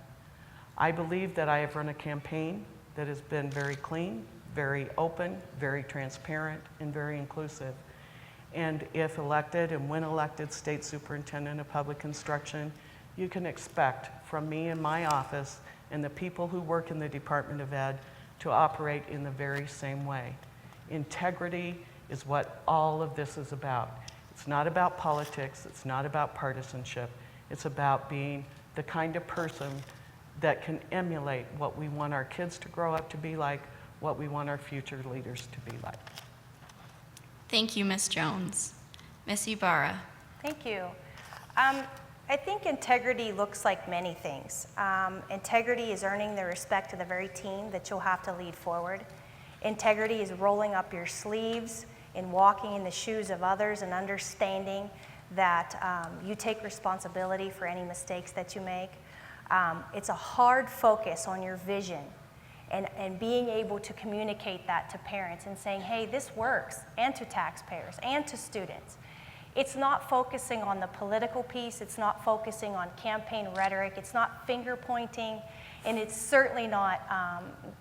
I believe that I have run a campaign that has been very clean, very open, very transparent, and very inclusive. And if elected and when elected State Superintendent of Public Instruction, you can expect from me and my office and the people who work in the Department of Ed to operate in the very same way. Integrity is what all of this is about. It's not about politics, it's not about partisanship, it's about being the kind of person that can emulate what we want our kids to grow up to be like, what we want our future leaders to be like. Thank you, Ms. Jones. Ms. Ybarra. Thank you. I think integrity looks like many things. Integrity is earning the respect of the very team that you'll have to lead forward. Integrity is rolling up your sleeves and walking in the shoes of others and understanding that you take responsibility for any mistakes that you make. It's a hard focus on your vision and being able to communicate that to parents and saying, hey, this works, and to taxpayers and to students. It's not focusing on the political piece, it's not focusing on campaign rhetoric, it's not finger pointing, and it's certainly not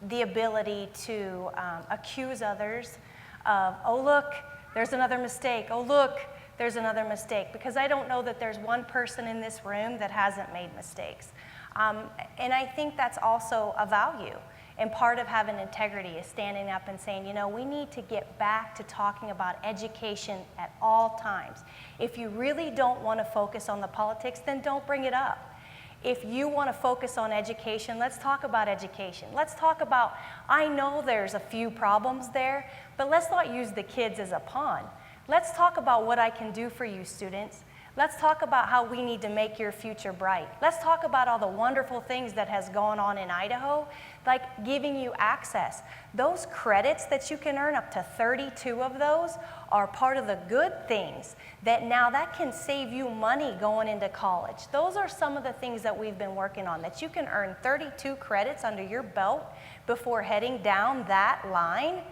the ability to accuse others of, oh look, there's another mistake, oh look, there's another mistake, because I don't know that there's one person in this room that hasn't made mistakes. And I think that's also a value. And part of having integrity is standing up and saying, you know, we need to get back to talking about education at all times. If you really don't want to focus on the politics, then don't bring it up. If you want to focus on education, let's talk about education. Let's talk about, I know there's a few problems there, but let's not use the kids as a pawn. Let's talk about what I can do for you, students. Let's talk about how we need to make your future bright. Let's talk about all the wonderful things that has gone on in Idaho, like giving you access. Those credits that you can earn, up to 32 of those, are part of the good things that now that can save you money going into college. Those are some of the things that we've been working on, that you can earn 32 credits under your belt before heading down that line.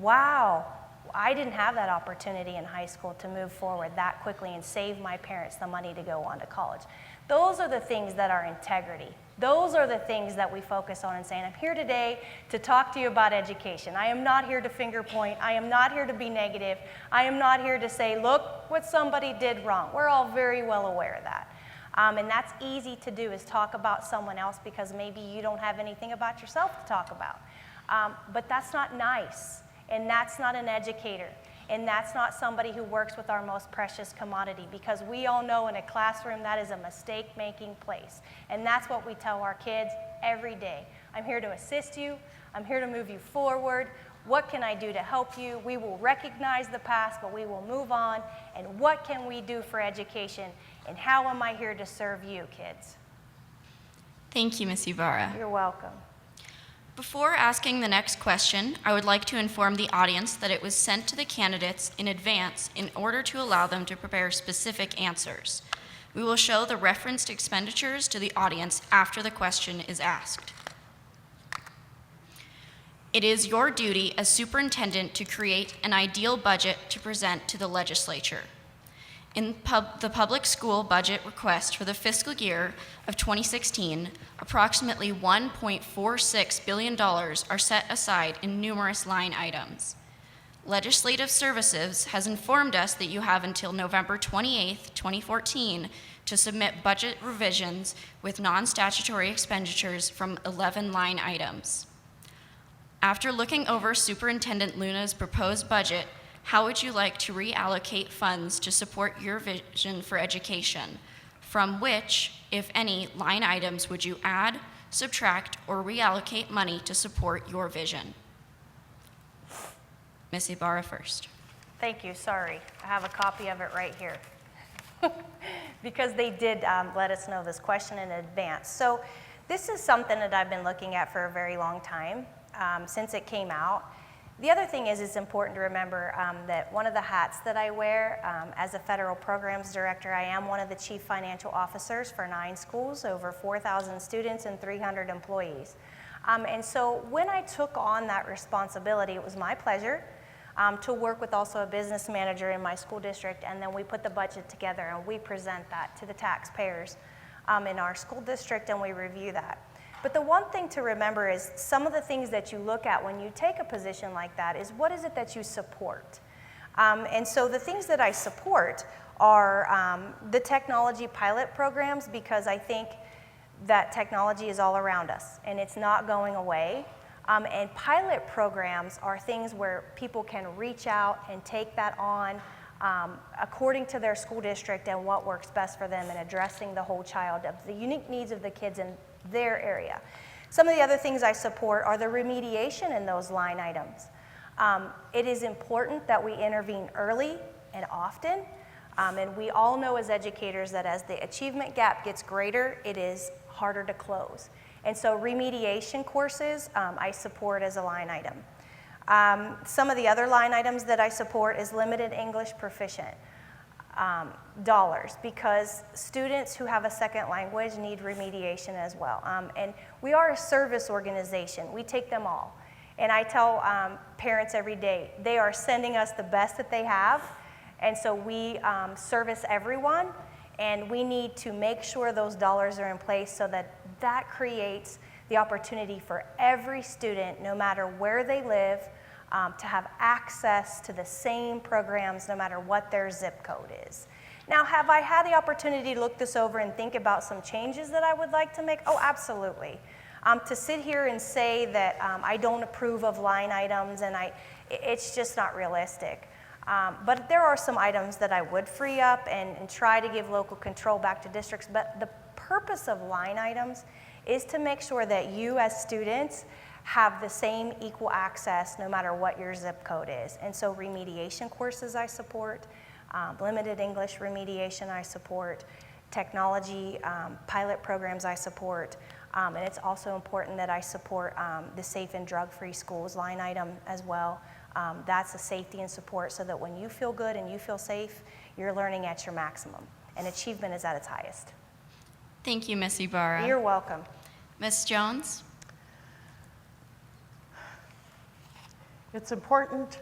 Wow. I didn't have that opportunity in high school to move forward that quickly and save my parents the money to go on to college. Those are the things that are integrity. Those are the things that we focus on and saying, I'm here today to talk to you about education. I am not here to finger point. I am not here to be negative. I am not here to say, look what somebody did wrong. We're all very well aware of that. And that's easy to do, is talk about someone else because maybe you don't have anything about yourself to talk about. But that's not nice. And that's not an educator. And that's not somebody who works with our most precious commodity, because we all know in a classroom that is a mistake-making place. And that's what we tell our kids every day. I'm here to assist you. I'm here to move you forward. What can I do to help you? We will recognize the past, but we will move on. And what can we do for education? And how am I here to serve you, kids? Thank you, Ms. Ybarra. You're welcome. Before asking the next question, I would like to inform the audience that it was sent to the candidates in advance in order to allow them to prepare specific answers. We will show the referenced expenditures to the audience after the question is asked. It is your duty as superintendent to create an ideal budget to present to the legislature. In the public school budget request for the fiscal year of 2016, approximately $1.46 billion are set aside in numerous line items. Legislative Services has informed us that you have until November 28, 2014 to submit budget revisions with non-statutory expenditures from 11 line items. After looking over Superintendent Luna's proposed budget, how would you like to reallocate funds to support your vision for education? From which, if any, line items would you add, subtract, or reallocate money to support your vision? Ms. Ybarra first. Thank you, sorry. I have a copy of it right here. Because they did let us know this question in advance. So this is something that I've been looking at for a very long time, since it came out. The other thing is it's important to remember that one of the hats that I wear as a federal programs director, I am one of the chief financial officers for 9 schools, over 4,000 students and 300 employees. And so when I took on that responsibility, it was my pleasure to work with also a business manager in my school district, and then we put the budget together and we present that to the taxpayers in our school district, and we review that. But the one thing to remember is some of the things that you look at when you take a position like that is what is it that you support? And so the things that I support are the technology pilot programs, because I think that technology is all around us and it's not going away. And pilot programs are things where people can reach out and take that on according to their school district and what works best for them in addressing the whole child, of the unique needs of the kids in their area. Some of the other things I support are the remediation in those line items. It is important that we intervene early and often, and we all know as educators that as the achievement gap gets greater, it is harder to close. And so remediation courses I support as a line item. Some of the other line items that I support is limited English proficient dollars, because students who have a second language need remediation as well. And we are a service organization. We take them all. And I tell parents every day, they are sending us the best that they have. And so we service everyone, and we need to make sure those dollars are in place so that that creates the opportunity for every student, no matter where they live, to have access to the same programs no matter what their zip code is. Now, have I had the opportunity to look this over and think about some changes that I would like to make? Oh, absolutely. To sit here and say that I don't approve of line items, and it's just not realistic. But there are some items that I would free up and try to give local control back to districts. But the purpose of line items is to make sure that you as students have the same equal access no matter what your zip code is. And so remediation courses I support, limited English remediation I support, technology pilot programs I support, and it's also important that I support the safe and drug-free schools line item as well. That's a safety and support so that when you feel good and you feel safe, you're learning at your maximum and achievement is at its highest. Thank you, Ms. Ybarra. You're welcome. Ms. Jones? It's important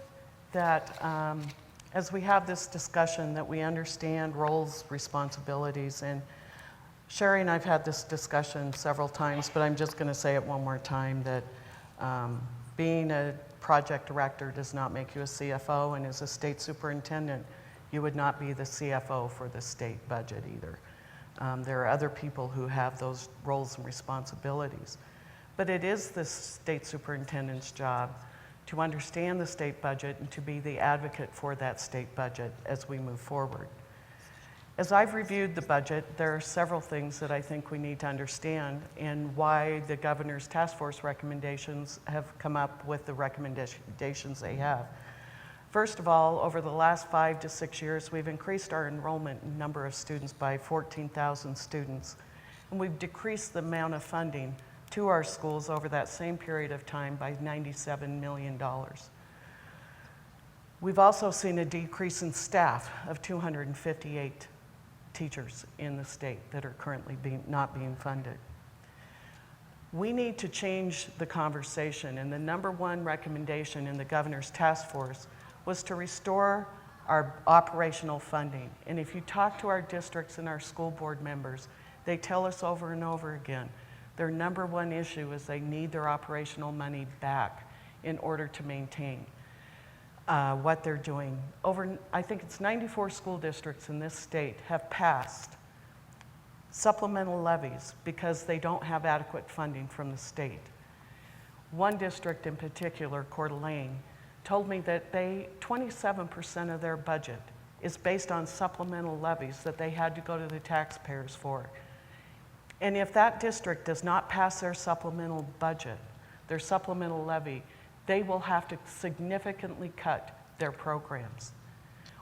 that as we have this discussion that we understand roles, responsibilities, and Sherri and I've had this discussion several times, but I'm just going to say it one more time that being a project director does not make you a CFO, and as a state superintendent, you would not be the CFO for the state budget either. There are other people who have those roles and responsibilities. But it is the state superintendent's job to understand the state budget and to be the advocate for that state budget as we move forward. As I've reviewed the budget, there are several things that I think we need to understand and why the governor's task force recommendations have come up with the recommendations they have. First of all, over the last 5 to 6 years, we've increased our enrollment number of students by 14,000 students, and we've decreased the amount of funding to our schools over that same period of time by $97 million. We've also seen a decrease in staff of 258 teachers in the state that are currently not being funded. We need to change the conversation, and the number one recommendation in the governor's task force was to restore our operational funding. And if you talk to our districts and our school board members, they tell us over and over again, their number one issue is they need their operational money back in order to maintain what they're doing. I think it's 94 school districts in this state have passed supplemental levies because they don't have adequate funding from the state. One district in particular, Coeur d'Alene, told me that 27% of their budget is based on supplemental levies that they had to go to the taxpayers for. And if that district does not pass their supplemental budget, their supplemental levy, they will have to significantly cut their programs.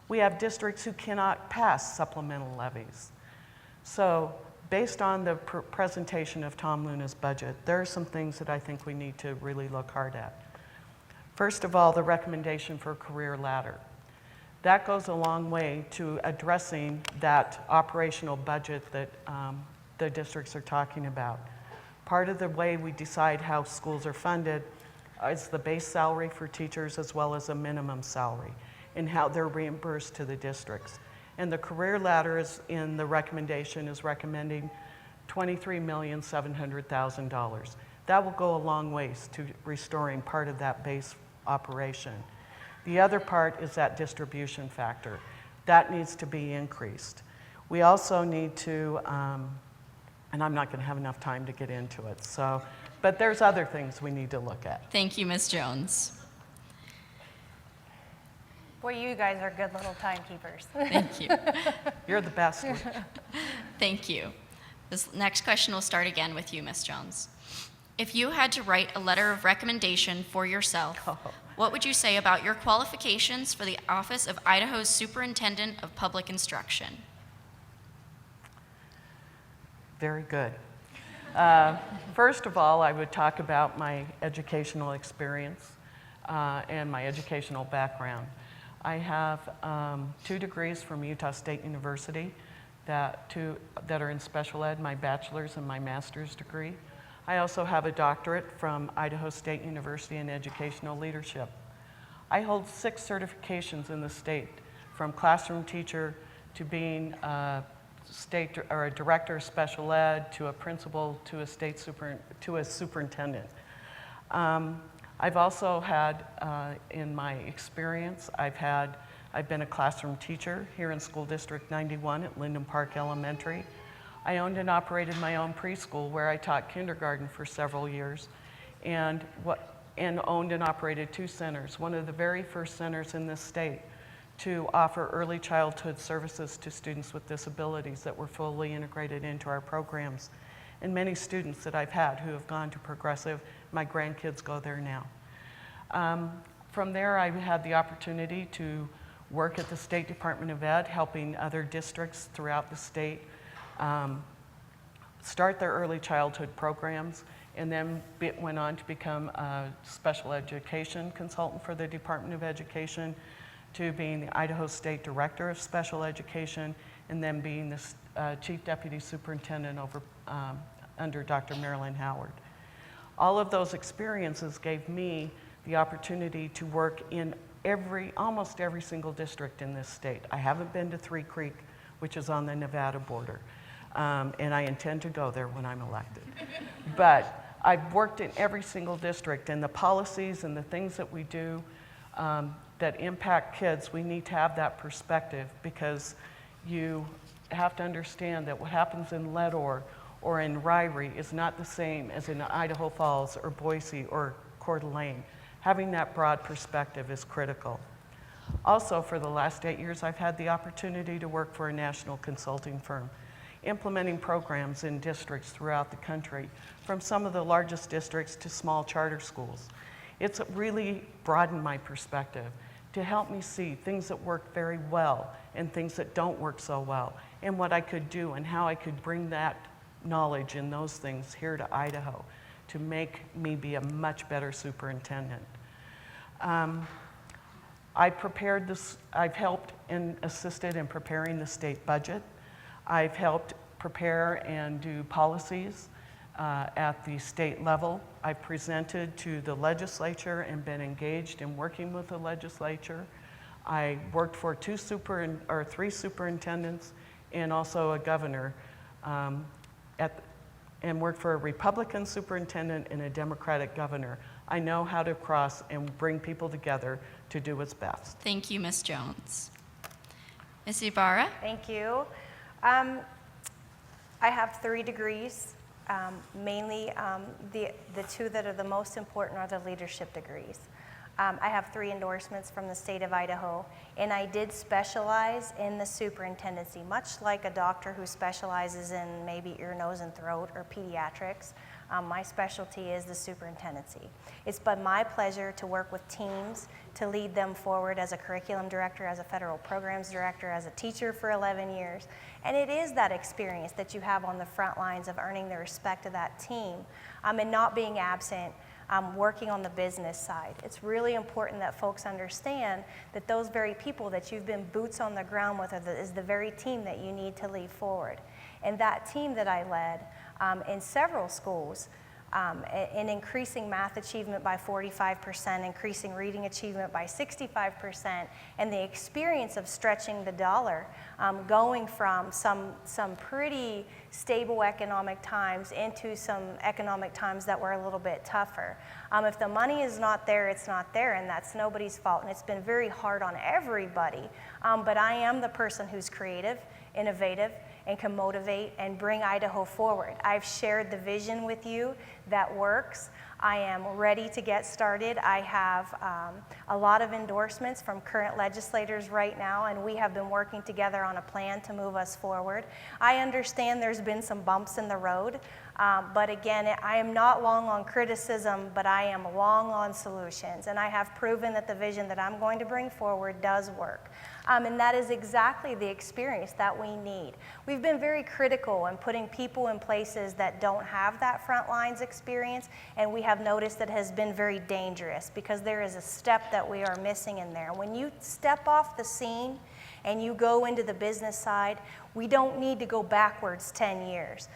We have districts who cannot pass supplemental levies. So based on the presentation of Tom Luna's budget, there are some things that I think we need to really look hard at. First of all, the recommendation for a career ladder. That goes a long way to addressing that operational budget that the districts are talking about. Part of the way we decide how schools are funded is the base salary for teachers as well as a minimum salary and how they're reimbursed to the districts. And the career ladder is in the recommendation is recommending $23,700,000. That will go a long ways to restoring part of that base operation. The other part is that distribution factor. That needs to be increased. We also need to, and I'm not going to have enough time to get into it, so, but there's other things we need to look at. Thank you, Ms. Jones. Boy, you guys are good little timekeepers. Thank you. You're the best. Thank you. This next question will start again with you, Ms. Jones. If you had to write a letter of recommendation for yourself, what would you say about your qualifications for the office of Idaho's Superintendent of Public Instruction? Very good. First of all, I would talk about my educational experience and my educational background. I have 2 degrees from Utah State University that are in special ed, my bachelor's and my master's degree. I also have a doctorate from Idaho State University in educational leadership. I hold 6 certifications in the state, from classroom teacher to being a director of special ed, to a principal, to a superintendent. I've also had, in my experience, I've been a classroom teacher here in School District 91 at Linden Park Elementary. I owned and operated my own preschool where I taught kindergarten for several years, and owned and operated 2 centers, one of the very first centers in this state to offer early childhood services to students with disabilities that were fully integrated into our programs. And many students that I've had who have gone to Progressive, my grandkids go there now. From there, I had the opportunity to work at the State Department of Ed, helping other districts throughout the state start their early childhood programs, and then went on to become a special education consultant for the Department of Education, to being the Idaho State Director of Special Education, and then being the Chief Deputy Superintendent under Dr. Marilyn Howard. All of those experiences gave me the opportunity to work in almost every single district in this state. I haven't been to Three Creek, which is on the Nevada border, and I intend to go there when I'm elected. But I've worked in every single district, and the policies and the things that we do that impact kids, we need to have that perspective, because you have to understand that what happens in Leadore or in Ryrie is not the same as in Idaho Falls or Boise or Coeur d'Alene. Having that broad perspective is critical. Also, for the last 8 years, I've had the opportunity to work for a national consulting firm, implementing programs in districts throughout the country, from some of the largest districts to small charter schools. It's really broadened my perspective to help me see things that work very well and things that don't work so well, and what I could do and how I could bring that knowledge and those things here to Idaho to make me be a much better superintendent. I've helped and assisted in preparing the state budget. I've helped prepare and do policies at the state level. I've presented to the legislature and been engaged in working with the legislature. I worked for 3 superintendents and also a governor, and worked for a Republican superintendent and a Democratic governor. I know how to cross and bring people together to do what's best. Thank you, Ms. Jones. Ms. Ybarra? Thank you. I have 3 degrees. Mainly, the 2 that are the most important are the leadership degrees. I have 3 endorsements from the state of Idaho, and I did specialize in the superintendency, much like a doctor who specializes in maybe ear, nose, and throat or pediatrics. My specialty is the superintendency. It's been my pleasure to work with teams, to lead them forward as a curriculum director, as a federal programs director, as a teacher for 11 years. And it is that experience that you have on the front lines of earning the respect of that team and not being absent, working on the business side. It's really important that folks understand that those very people that you've been boots on the ground with is the very team that you need to lead forward. And that team that I led in several schools, in increasing math achievement by 45%, increasing reading achievement by 65%, and the experience of stretching the dollar, going from some pretty stable economic times into some economic times that were a little bit tougher. If the money is not there, it's not there, and that's nobody's fault, and it's been very hard on everybody. But I am the person who's creative, innovative, and can motivate and bring Idaho forward. I've shared the vision with you that works. I am ready to get started. I have a lot of endorsements from current legislators right now, and we have been working together on a plan to move us forward. I understand there's been some bumps in the road, but again, I am not long on criticism, but I am long on solutions, and I have proven that the vision that I'm going to bring forward does work. And that is exactly the experience that we need. We've been very critical in putting people in places that don't have that front lines experience, and we have noticed that has been very dangerous because there is a step that we are missing in there. When you step off the scene and you go into the business side, we don't need to go backwards 10 years.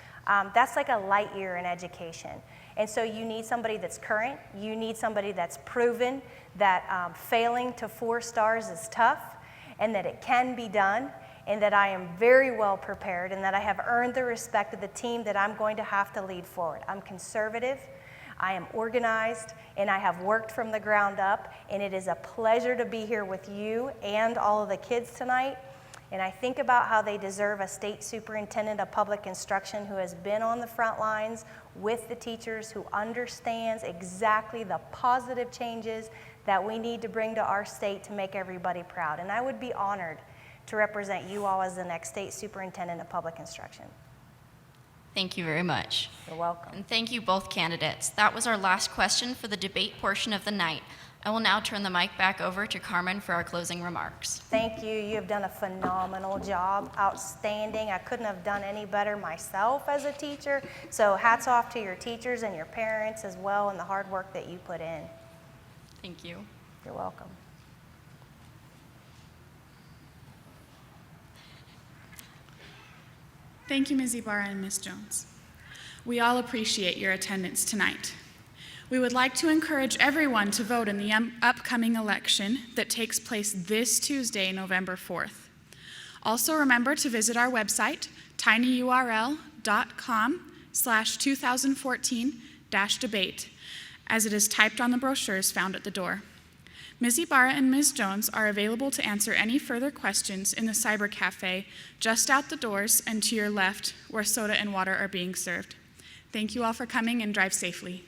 That's like a light year in education. And so you need somebody that's current, you need somebody that's proven that failing to 4 stars is tough, and that it can be done, and that I am very well prepared, and that I have earned the respect of the team that I'm going to have to lead forward. I'm conservative, I am organized, and I have worked from the ground up, and it is a pleasure to be here with you and all of the kids tonight. And I think about how they deserve a state superintendent of public instruction who has been on the front lines with the teachers, who understands exactly the positive changes that we need to bring to our state to make everybody proud. And I would be honored to represent you all as the next state superintendent of public instruction. Thank you very much. You're welcome. And thank you both candidates. That was our last question for the debate portion of the night. I will now turn the mic back over to Carmen for our closing remarks. Thank you. You have done a phenomenal job, outstanding. I couldn't have done any better myself as a teacher. So hats off to your teachers and your parents as well, and the hard work that you put in. Thank you. You're welcome. Thank you, Ms. Ybarra and Ms. Jones. We all appreciate your attendance tonight. We would like to encourage everyone to vote in the upcoming election that takes place this Tuesday, November 4th. Also remember to visit our website, tinyurl.com/2014-debate, as it is typed on the brochures found at the door. Ms. Ybarra and Ms. Jones are available to answer any further questions in the Cyber Cafe just out the doors and to your left where soda and water are being served. Thank you all for coming, and drive safely.